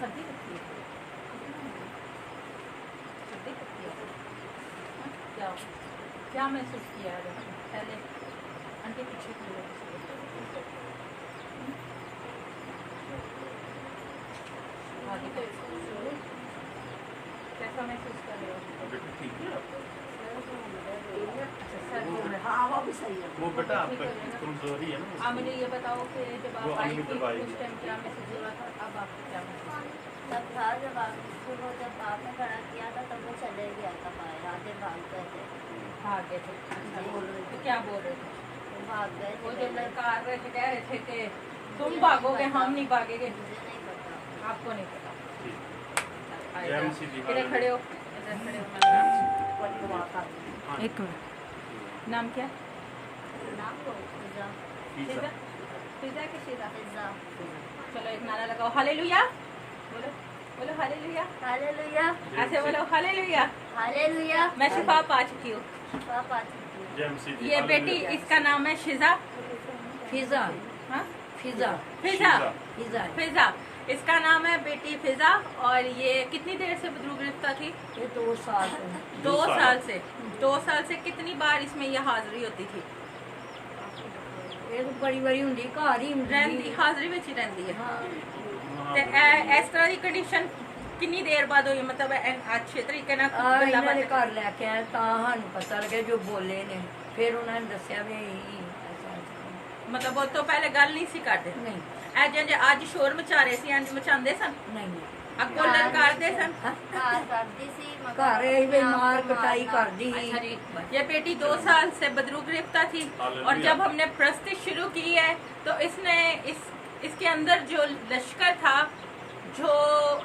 सर्दी लगती है, सर्दी लगती है। क्या क्या महसूस किया है पहले आंटी पीछे की वजह से? कैसा महसूस कर रहे हो?
बेटा ठीक है आपका?
अच्छा सर
हाँ वो भी सही है।
वो बेटा आपका कमजोरी है ना,
आप मुझे ये बताओ कि जब
वो
आप आई
अम्मी
थी
दवाई
उस टाइम क्या महसूस हो रहा था, अब आपको क्या महसूस हो रहा है?
तब था जब आपने खड़ा किया था तब वो चले गया था बाहर, आधे भाग गए थे।
भाग गए थे? अच्छा,
बोल रहे
तो क्या बोल रहे थे?
वो भाग गए
वो
थे।
जो लड़का आ रहे थे कह रहे थे कि तुम भागोगे हम नहीं भागेंगे।
मुझे नहीं पता।
आपको नहीं पता।
जय मसीह दी।
इधर खड़े हो, इधर खड़े हो। एक मिनट, नाम क्या?
नाम लो फिजा।
फिजा? फिजा के फिजा?
फिजा।
चलो एक नारा लगाओ, हालेलुया बोलो, बोलो हालेलुया,
हालेलुया।
ऐसे बोलो हालेलुया।
हालेलुया।
मैं शिफा पा चुकी हूँ।
पापा जी।
जय मसीह दी।
ये बेटी, इसका नाम है शिजा।
फिजा
हाँ
फिजा
फिजा,
फिजा
फिजा इसका नाम है बेटी फिजा। और ये कितनी देर से बदरू गिरफ्तार थी?
ये 2 साल
2 साल से। 2 साल से कितनी बार इसमें ये हाजिरी होती थी?
ये तो बड़ी बड़ी हुंदी घर ही
रहती, हाजिरी में ही रहती है।
हाँ
ते इस तरह की कंडीशन कितनी देर बाद हुई? मतलब अच्छे तरीके ਨਾਲ
ਇਹਨਾਂ
ਗੱਲਾਂ
ਦੇ
ਬਾਤਾਂ-
ਘਰ ਲੈ ਕੇ ਆਏ ਤਾਂ ਸਾਨੂੰ ਪਤਾ ਲੱਗਿਆ ਜੋ ਬੋਲੇ ਨੇ, ਫਿਰ ਉਹਨਾਂ ਨੇ ਦੱਸਿਆ ਵੀ ਐਸਾ
मतलब वो तो पहले गल नहीं सी करते।
ਨਹੀਂ
ਐ ਜੇ ਅੱਜ ਸ਼ੋਰ ਮਚਾ ਰਹੇ ਸੀ, ਇੰਜ ਮਚਾਉਂਦੇ ਸਨ,
ਨਹੀਂ
ਅੱਗੋਂ ਲਲਕਾਰਦੇ ਸਨ।
कार करती सी मगर
ਘਰ ਇਹ ਵੀ
अपने आप
ਮਾਰ
को
ਕਟਾਈ
मारना।
ਕਰਦੀ
अच्छा
ਸੀ।
जी, ये बेटी 2 साल से बदरू गिरफ्तार थी और जब हमने प्रस्ती शुरू की है तो इसने इसके अंदर जो लश्कर था, जो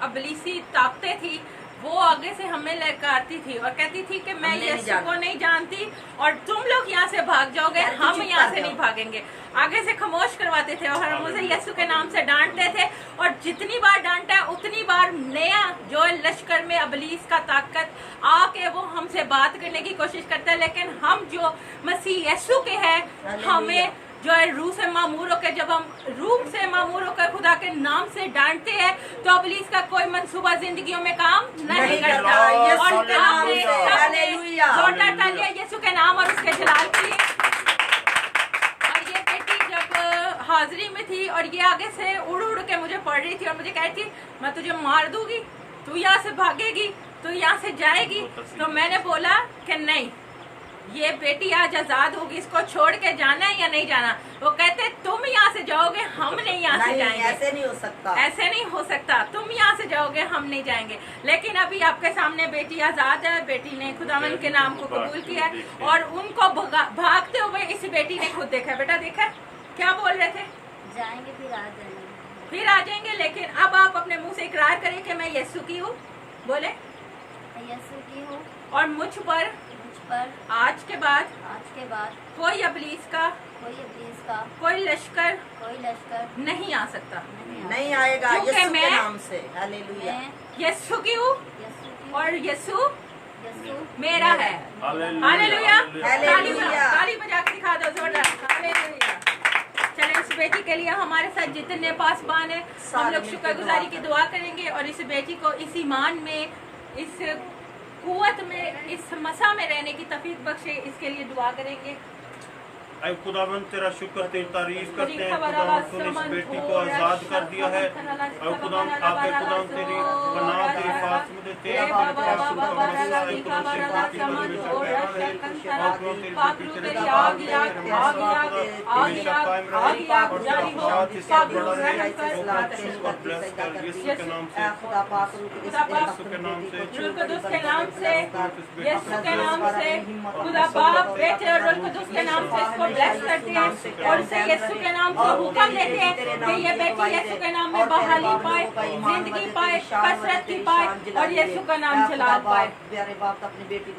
अबलीसी ताकतें थी, वो आगे से हमें ललकारती थी और कहती थी कि मैं यीशु को नहीं जानती और तुम लोग यहाँ से भाग जाओगे, हम यहाँ से नहीं भागेंगे। आगे से खामोश करवाते थे और हम उसे यीशु के नाम से डांटते थे और जितनी बार डांटा उतनी बार नया जो लश्कर में अबलीस का ताकत आके वो हमसे बात करने की कोशिश करता है। लेकिन हम जो मसीह यीशु के हैं, हमें जो है रूह से मामूर होकर, जब हम रूह से मामूर होकर खुदा के नाम से डांटते हैं तो अबलीस का कोई मंसूबा जिंदगियों में काम नहीं करता।
यीशु
और
के नाम
आपने
से,
सबने
हालेलुया।
जोरदार तालियां यीशु के नाम और उसके जलाल के लिए। और ये बेटी जब हाजिरी में थी और ये आगे से उड़ उड़ के मुझे पढ़ रही थी और मुझे कहती थी मैं तुझे मार दूंगी, तू यहाँ से भागेगी, तू यहाँ से जाएगी। तो मैंने बोला कि नहीं, ये बेटी आज आजाद होगी, इसको छोड़ के जाना है या नहीं जाना? वो कहते तुम यहाँ से जाओगे, हम नहीं यहाँ से जाएंगे।
ऐसे नहीं हो सकता,
ऐसे नहीं हो सकता, तुम यहाँ से जाओगे, हम नहीं जाएंगे। लेकिन अभी आपके सामने बेटी आजाद है, बेटी ने खुदावन के नाम को कबूल किया है और उनको भागते हुए इस बेटी ने खुद देखा। बेटा देखा क्या बोल रहे थे?
जाएंगे फिर आ जाएंगे।
फिर आ जाएंगे। लेकिन अब आप अपने मुंह से इकरार करें कि मैं यीशु की हूँ, बोले,
यीशु की हूँ।
और मुझ पर आज के बाद कोई अबलीस का, कोई लश्कर नहीं आ सकता,
नहीं आएगा
क्योंकि
यीशु के
मैं
नाम से। हालेलुया।
यीशु की हूँ और यीशु मेरा है।
हालेलुया।
हालेलुया।
हालेलुया।
ताली बजा के दिखा दो जोरदार। हालेलुया। चले इस बेटी के लिए हमारे साथ जितने पासबान है हम लोग शुक्रगुजारी की दुआ करेंगे और इस बेटी को इस ईमान में, इस कुव्वत में, इस मसा में रहने की तौफीक बख्शे, इसके लिए दुआ करेंगे।
ऐ खुदावन तेरा शुक्र तेरी तारीफ करते हैं खुदावन तूने इस बेटी को आजाद कर दिया है और खुदावन आके खुदावन तेरी पनाह तेरी
खुदा बाप बेटे और रूह कुदूस के नाम से इसको ब्लेस करते हैं और इसे यीशु के नाम से हुक्म देते हैं कि ये बेटी यीशु के नाम में बहाली पाए, जिंदगी पाए, कसरत की पाए और यीशु का नाम चला पाए।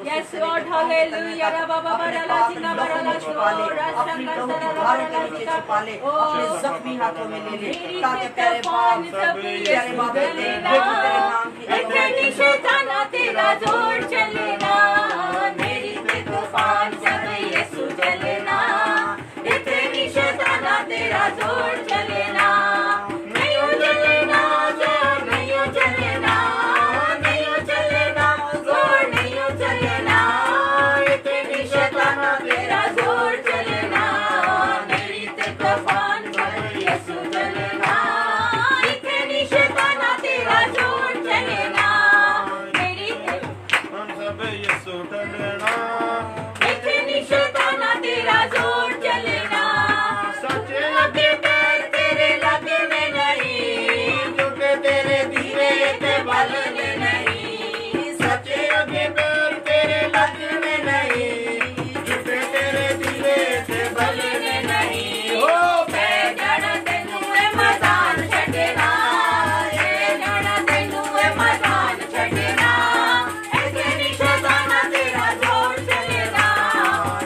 यस लॉर्ड हालेलुया रबा बाबा रला सिंगा बरला शोरा शंकर सरला रला पाले अपने जख्मी हाथों में ले ले ताकि प्यारे बाप प्यारे बाप तेरे नाम की इतनी शैताना तेरा जोर चलेना, मेरी पे तूफान जब यीशु चलेना, इतनी शैताना तेरा जोर चलेना, नहीं चलेना जोर नहीं चलेना, नहीं चलेना जोर नहीं चलेना, इतनी शैताना तेरा जोर चलेना, मेरी पे तूफान जब यीशु चलेना, इतनी शैताना तेरा जोर चलेना, मेरी इतनी शैताना तेरा जोर चलेना, सच्चे लगे पैर तेरे लगने नहीं, झूठे तेरे धीरे ते बलने नहीं, सच्चे लगे पैर तेरे लगने नहीं, झूठे तेरे धीरे ते बलने नहीं, हो मैं जाना तेनू ए मैदान छड़ना, ए जाना तेनू ए मैदान छड़ना, इतनी शैताना तेरा जोर चलेना,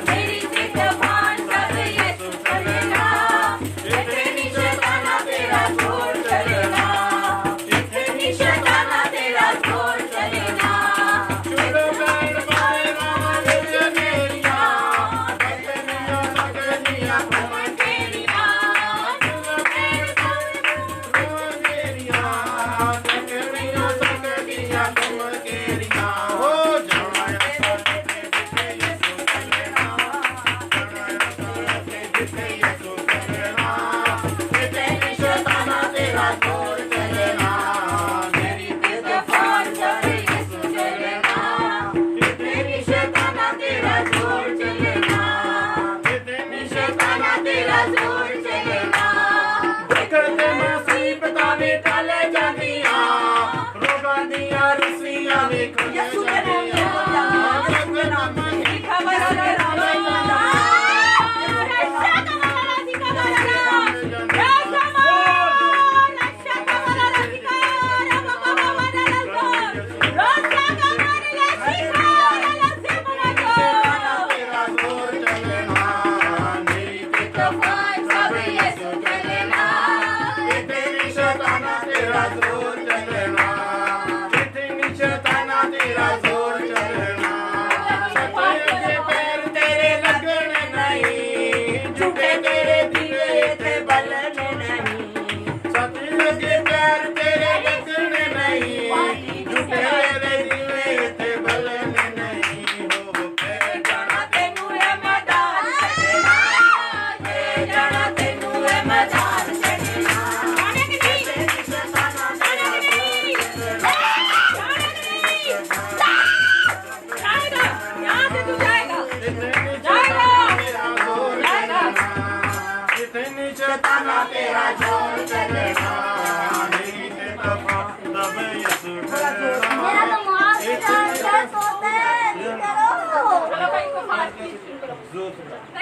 मेरी जिद्दबान सब यीशु चलेना, इतनी शैताना तेरा जोर चलेना, इतनी शैताना तेरा जोर चलेना, चुड़ो बैठ पाए रामा तेरिया मेरिया, बदनिया सकनिया घुमा तेरिया, चुड़ो बैठ पाए रामा तेरिया, बदनिया सकनिया घुमा तेरिया, हो जाया इतनी शैताना तेरा जोर चलेना, मेरी बेदफार जब यीशु चलेना, इतनी शैताना तेरा जोर चलेना, इतनी शैताना तेरा जोर चलेना, देखते मुसीबता में टले जानिया, रोगां दियां रुसियां में यीशु के नाम में लिखा बरला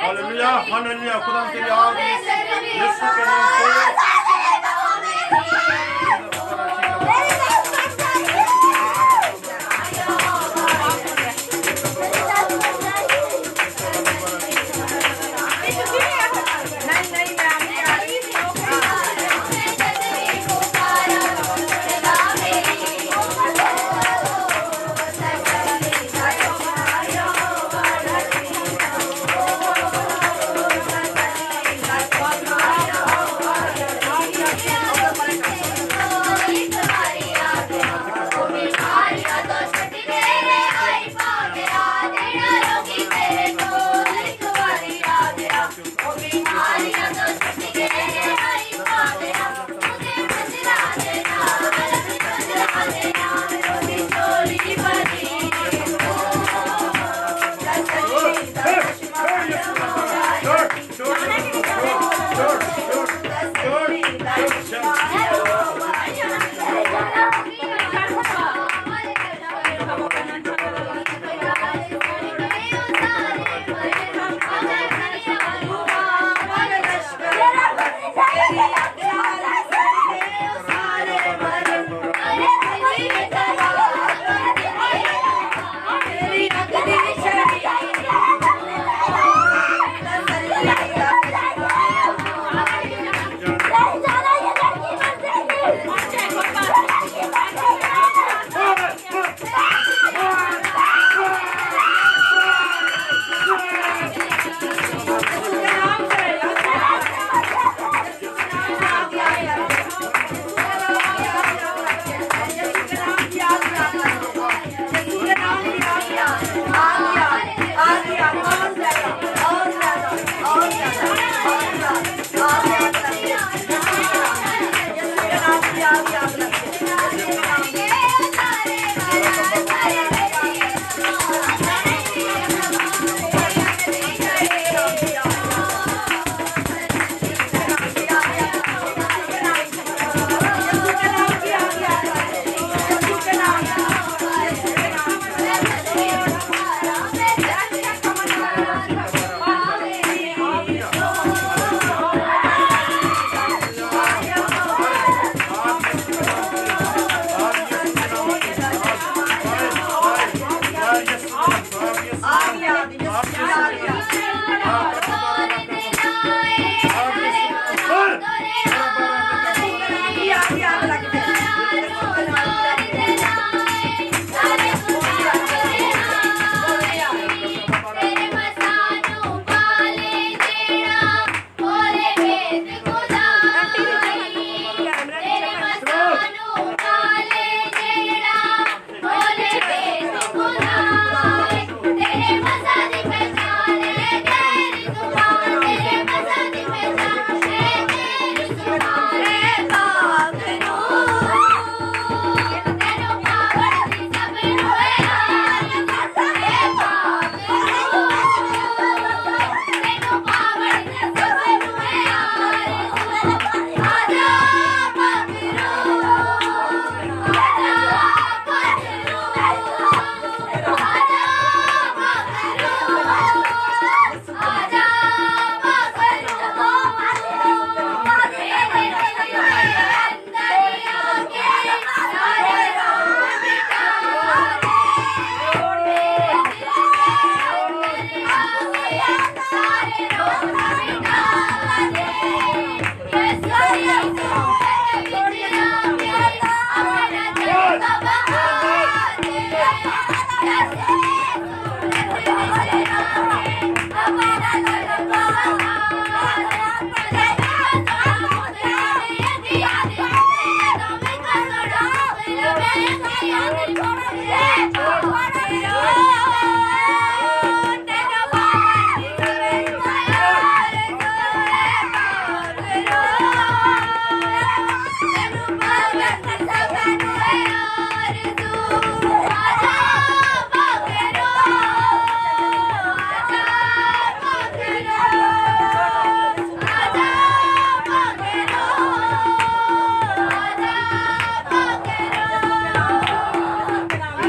हालेलुया हालेलुया खुदा तेरी आग यीशु के नाम से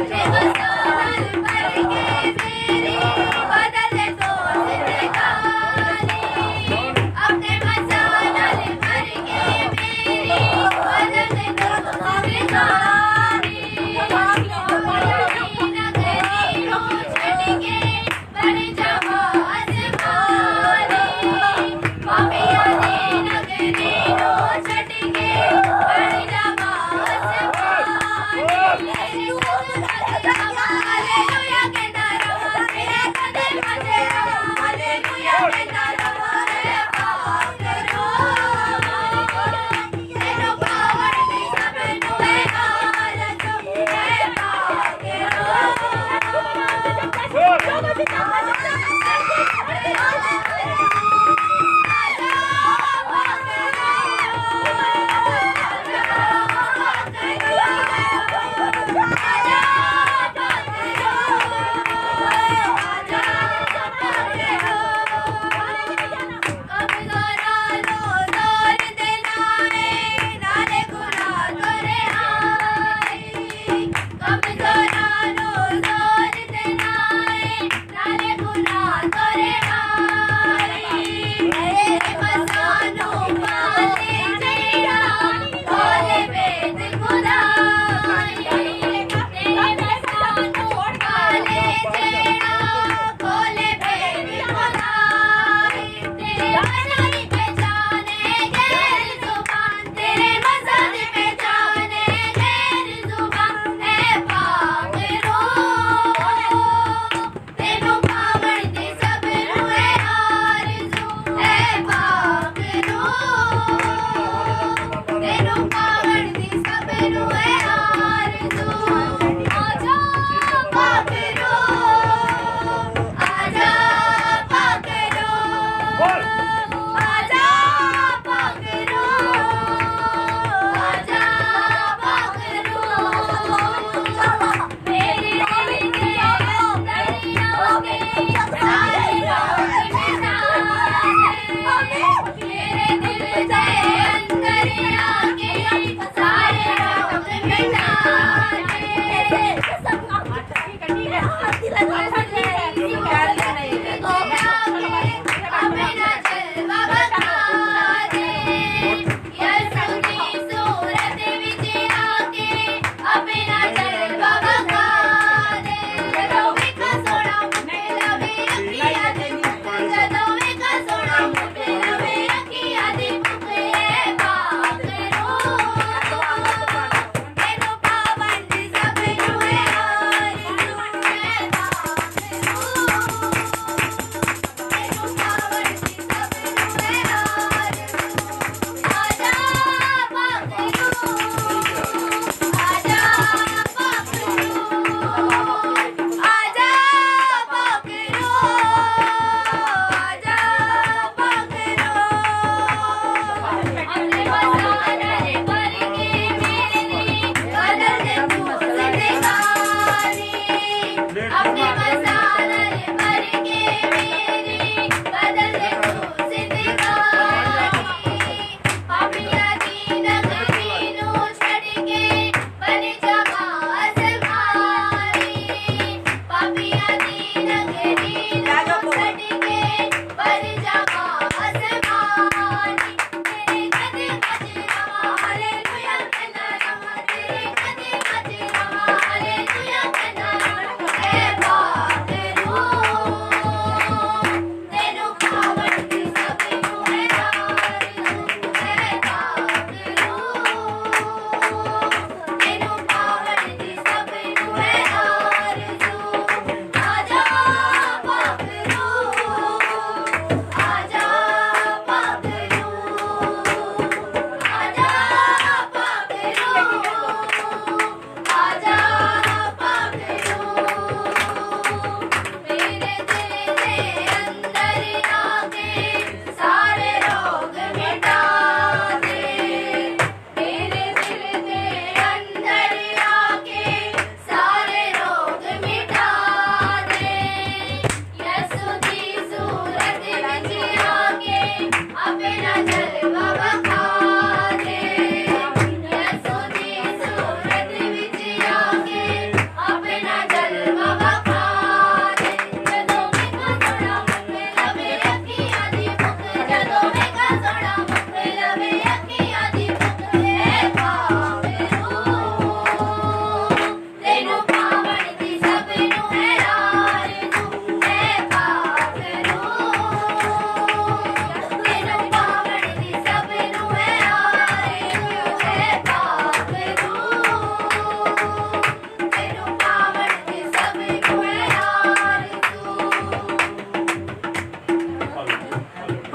Give us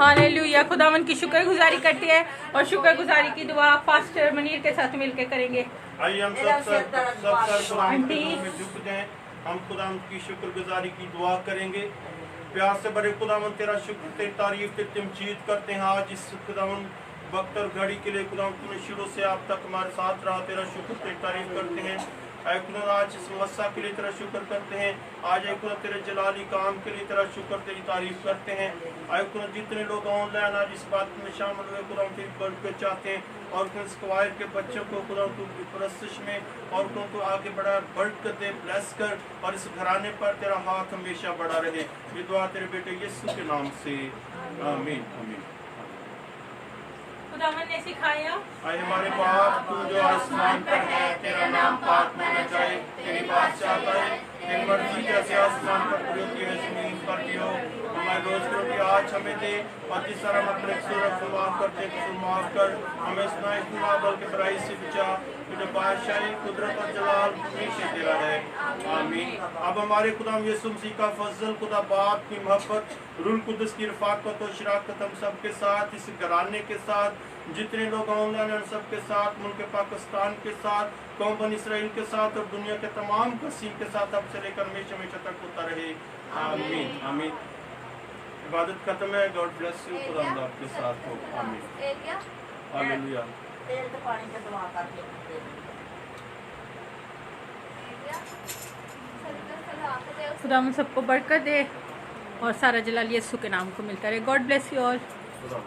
हालेलुया। खुदावन की शुक्रगुजारी करते हैं और शुक्रगुजारी की दुआ पास्टर मनीर के साथ मिलकर करेंगे।
आइए हम सब खुदावंद के चरणों में झुक जाएं। हम खुदावंद की शुक्रगुजारी की दुआ करेंगे। प्यार से बड़े खुदावंद तेरा शुक्र, तेरी तारीफ, तेरी तमजीद करते हैं। आज इस खुदावंद वक्त और घड़ी के लिए खुदावंद तूने शुरू से आप तक हमारे साथ रहा, तेरा शुक्र, तेरी तारीफ करते हैं। ऐ खुदा आज इस मस्सा के लिए तेरा शुक्र करते हैं। आज ऐ खुदा तेरे जलाली काम के लिए तेरा शुक्र, तेरी तारीफ करते हैं। ऐ खुदा जितने लोग ऑनलाइन आज इस बात में शामिल हुए खुदा तेरी बरकत चाहते हैं और उस कवायर के बच्चों को खुदा तू परस्तिश में और उनको आगे बढ़ा बरकत दे, ब्लेस कर और इस घराने पर तेरा हाथ हमेशा बढ़ा रहे। ये दुआ तेरे बेटे यीशु के नाम से आमीन आमीन।
खुदावन ने सिखाया,
आए हमारे बाप तू जो आसमान पर है, तेरा नाम पाक माना जाए, तेरी बादशाह आए, तेरी मर्जी जैसे आसमान पर पूरी होती है जमीन पर भी हो। हमारे रोज की रोटी आज हमें दे और जिस तरह हम अपने कसूरों को माफ करते हैं तो माफ कर, हमें सुनाए खुदा बल्कि बुराई से बचा। तुझे बादशाही, कुदरत और जलाल हमेशा तेरा है आमीन। अब हमारे खुदा यीशु मसीह का फजल, खुदा बाप की मोहब्बत, रूह कुदस की रफाकत और शराकत हम सबके साथ, इस घराने के साथ, जितने लोग ऑनलाइन उन सबके साथ, मुल्क पाकिस्तान के साथ, कौम बन इसराइल के साथ और दुनिया के तमाम कसीम के साथ अब से लेकर हमेशा हमेशा तक होता रहे आमीन आमीन। इबादत खत्म है। God bless you. खुदा आपके साथ हो आमीन हालेलुया।
तेल तो पानी से दुआ करके
खुदावन सबको बरकत दे और सारा जलाल यीशु के नाम को मिलता रहे। God bless you all.
खुदा